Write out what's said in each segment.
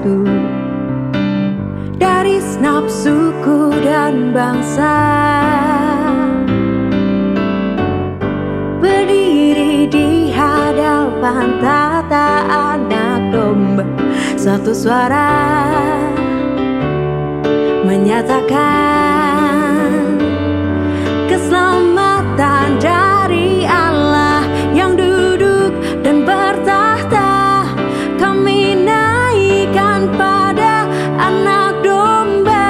bersatu dari segenap suku dan bangsa, berdiri di hadapan tata anak domba, satu suara menyatakan keselamatan dari Allah yang duduk dan bertahta. Kami naikkan pada anak domba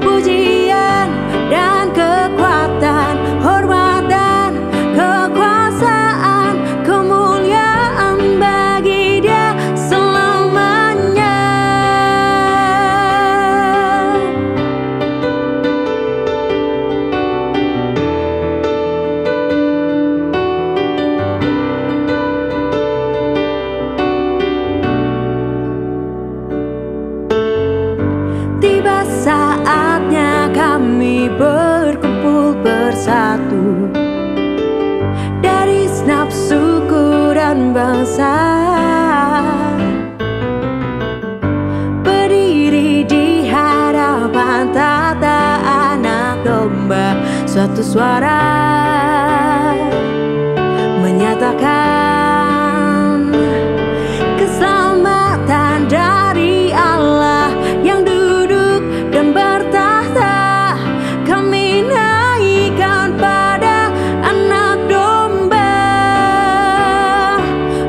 pujian dan kekuatan, hormat dan kekuasaan, kemuliaan bagi Dia selamanya. Tiba saatnya kami berkumpul bersatu dari segenap suku dan bangsa, berdiri di hadapan tata anak domba, suatu suara menyatakan keselamatan dari Allah yang duduk dan bertahta. Kami naikkan pada anak domba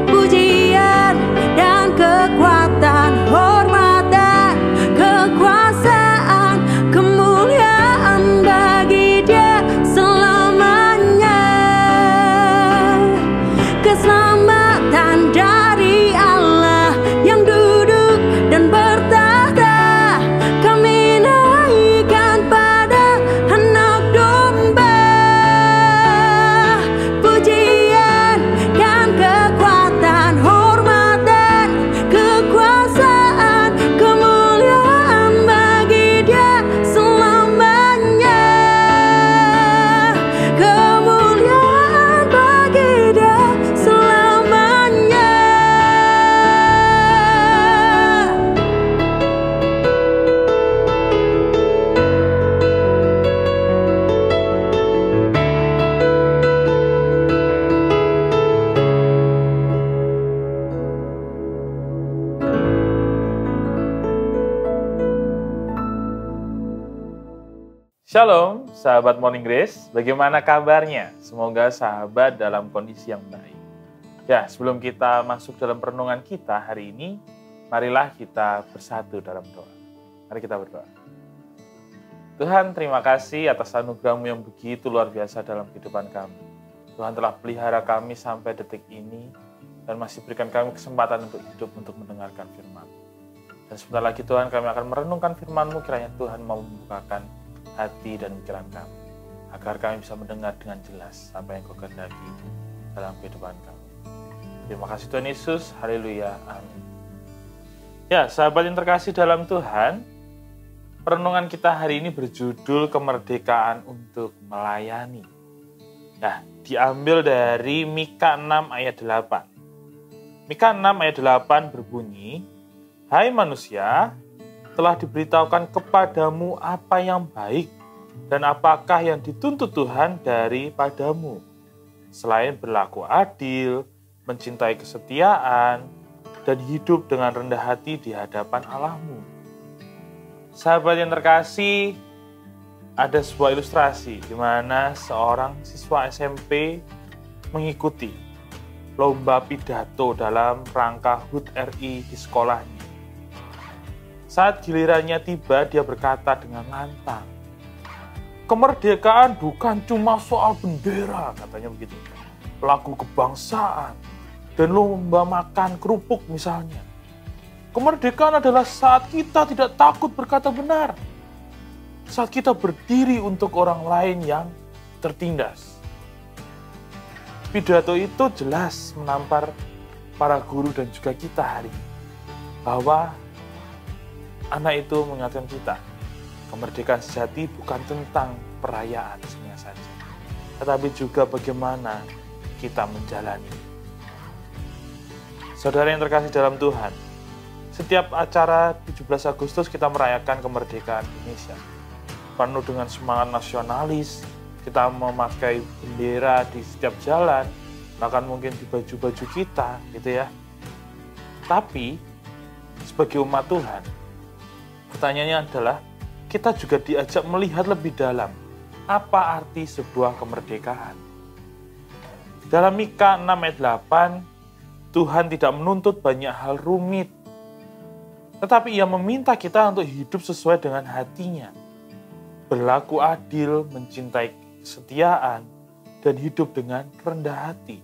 pujian dan kekuatan, hormat dan kekuasaan, kemuliaan bagi Dia selamanya. Keselamatan dari Allah yang duduk dan bertahta. Kami naikkan pada anak domba pujian dan kekuatan, hormat dan kekuasaan, kemuliaan bagi Dia selamanya. Kemuliaan bagi Dia selamanya. Shalom, sahabat Morning Grace. Bagaimana kabarnya? Semoga sahabat dalam kondisi yang baik. Ya, sebelum kita masuk dalam renungan kita hari ini, marilah kita bersatu dalam doa. Mari kita berdoa. Tuhan, terima kasih atas anugerah-Mu yang begitu luar biasa dalam kehidupan kami. Tuhan telah pelihara kami sampai detik ini dan masih berikan kami kesempatan untuk hidup untuk mendengarkan firman. Dan sebentar lagi Tuhan, kami akan merenungkan firman-Mu, kiranya Tuhan mau membukakan hati dan pikiran kami, agar kami bisa mendengar dengan jelas apa yang Kau kehendaki dalam kehidupan kami. Terima kasih Tuhan Yesus, haleluya, amin. Ya, sahabat yang terkasih dalam Tuhan, perenungan kita hari ini berjudul Kemerdekaan untuk Melayani. Nah, diambil dari Mika 6 ayat 8. Mika 6 ayat 8 berbunyi, "Hai manusia, telah diberitahukan kepadamu apa yang baik dan apakah yang dituntut Tuhan daripadamu, selain berlaku adil, mencintai kesetiaan, dan hidup dengan rendah hati di hadapan Allahmu." Sahabat yang terkasih, ada sebuah ilustrasi di mana seorang siswa SMP mengikuti lomba pidato dalam rangka HUT RI di sekolahnya. Saat gilirannya tiba, dia berkata dengan lantang, "Kemerdekaan bukan cuma soal bendera," katanya begitu, "lagu kebangsaan, dan lomba makan kerupuk misalnya. Kemerdekaan adalah saat kita tidak takut berkata benar, saat kita berdiri untuk orang lain yang tertindas." Pidato itu jelas menampar para guru dan juga kita hari ini, bahwa anak itu mengingatkan kita, kemerdekaan sejati bukan tentang perayaan saja, tetapi juga bagaimana kita menjalani. Saudara yang terkasih dalam Tuhan, Setiap acara 17 Agustus kita merayakan kemerdekaan Indonesia. Penuh dengan semangat nasionalis, kita memakai bendera di setiap jalan, bahkan mungkin di baju-baju kita, gitu ya. Tapi, sebagai umat Tuhan, pertanyaannya adalah, kita juga diajak melihat lebih dalam, apa arti sebuah kemerdekaan. Dalam Mika 6 ayat 8, Tuhan tidak menuntut banyak hal rumit, tetapi Ia meminta kita untuk hidup sesuai dengan hatinya, berlaku adil, mencintai kesetiaan, dan hidup dengan rendah hati.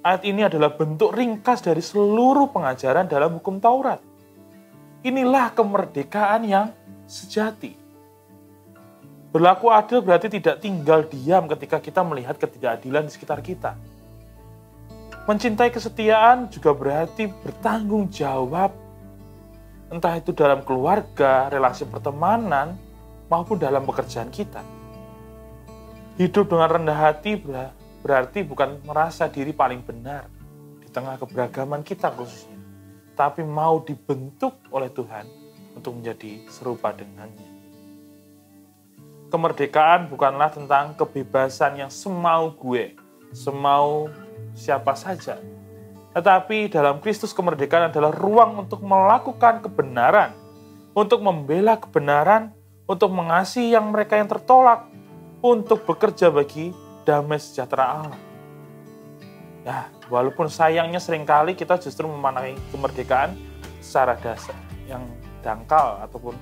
Ayat ini adalah bentuk ringkas dari seluruh pengajaran dalam hukum Taurat. Inilah kemerdekaan yang sejati. Berlaku adil berarti tidak tinggal diam ketika kita melihat ketidakadilan di sekitar kita. Mencintai kesetiaan juga berarti bertanggung jawab, entah itu dalam keluarga, relasi pertemanan, maupun dalam pekerjaan kita. Hidup dengan rendah hati berarti bukan merasa diri paling benar di tengah keberagaman kita khususnya, tapi mau dibentuk oleh Tuhan untuk menjadi serupa dengannya. Kemerdekaan bukanlah tentang kebebasan yang semau gue, semau siapa saja. Tetapi dalam Kristus kemerdekaan adalah ruang untuk melakukan kebenaran, untuk membela kebenaran, untuk mengasihi yang mereka yang tertolak, untuk bekerja bagi damai sejahtera Allah. Ya, walaupun sayangnya seringkali kita justru memaknai kemerdekaan secara dasar, yang dangkal ataupun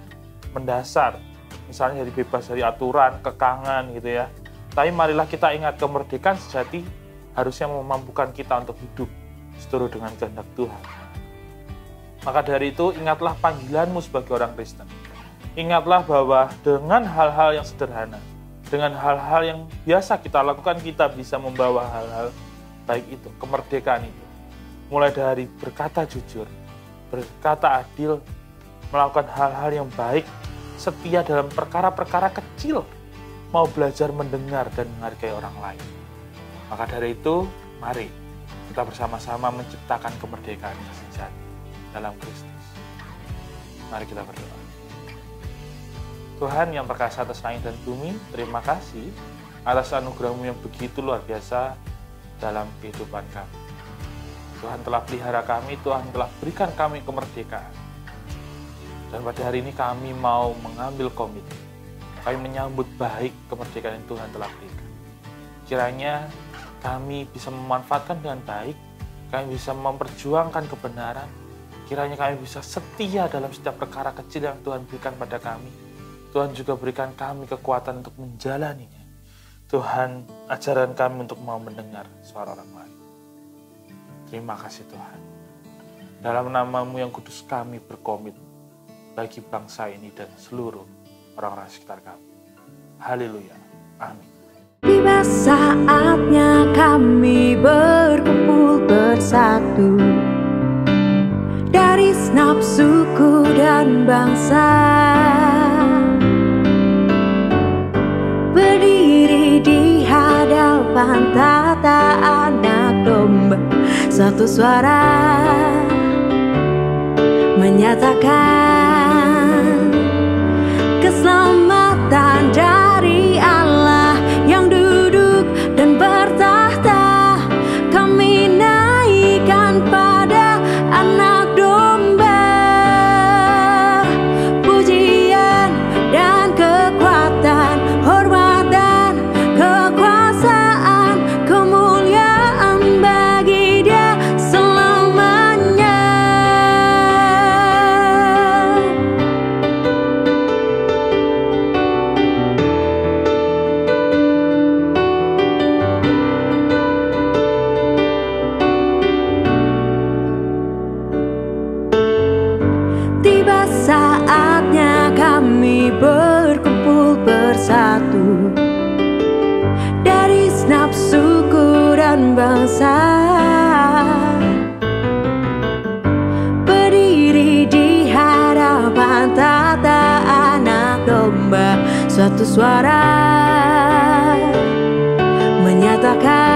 mendasar. Misalnya bebas dari aturan, kekangan gitu ya. Tapi marilah kita ingat kemerdekaan sejati harusnya memampukan kita untuk hidup seturut dengan kehendak Tuhan. Maka dari itu ingatlah panggilanmu sebagai orang Kristen. Ingatlah bahwa dengan hal-hal yang sederhana, dengan hal-hal yang biasa kita lakukan, kita bisa membawa hal-hal baik itu, kemerdekaan itu. Mulai dari berkata jujur, berkata adil, melakukan hal-hal yang baik, setia dalam perkara-perkara kecil, mau belajar mendengar dan menghargai orang lain. Maka dari itu, mari kita bersama-sama menciptakan kemerdekaan yang sejati dalam Kristus. Mari kita berdoa. Tuhan yang perkasa atas langit dan bumi, terima kasih atas anugerah-Mu yang begitu luar biasa dalam kehidupan kami. Tuhan telah pelihara kami, Tuhan telah berikan kami kemerdekaan. Dan pada hari ini kami mau mengambil komitmen. Kami menyambut baik kemerdekaan yang Tuhan telah berikan. Kiranya kami bisa memanfaatkan dengan baik, kami bisa memperjuangkan kebenaran, kiranya kami bisa setia dalam setiap perkara kecil yang Tuhan berikan pada kami. Tuhan juga berikan kami kekuatan untuk menjalaninya. Tuhan, ajaran kami untuk mau mendengar suara orang lain. Terima kasih Tuhan. Dalam nama-Mu yang kudus kami berkomit bagi bangsa ini dan seluruh orang-orang sekitar kami. Haleluya. Amin. Tiba saatnya kami berkumpul bersatu dari segenap suku dan bangsa, berdiri di hadapan tata anak domba, satu suara menyatakan keselamatan dari Allah yang duduk dan bertahta. Kami naikkan pada anak domba pujian dan kekuatan, hormat dan kekuasaan, kemuliaan bagi Dia selamanya. Tiba saatnya kami berkumpul bersatu dari segenap suku dan bangsa, berdiri di hadapan tata anak domba, suatu suara menyatakan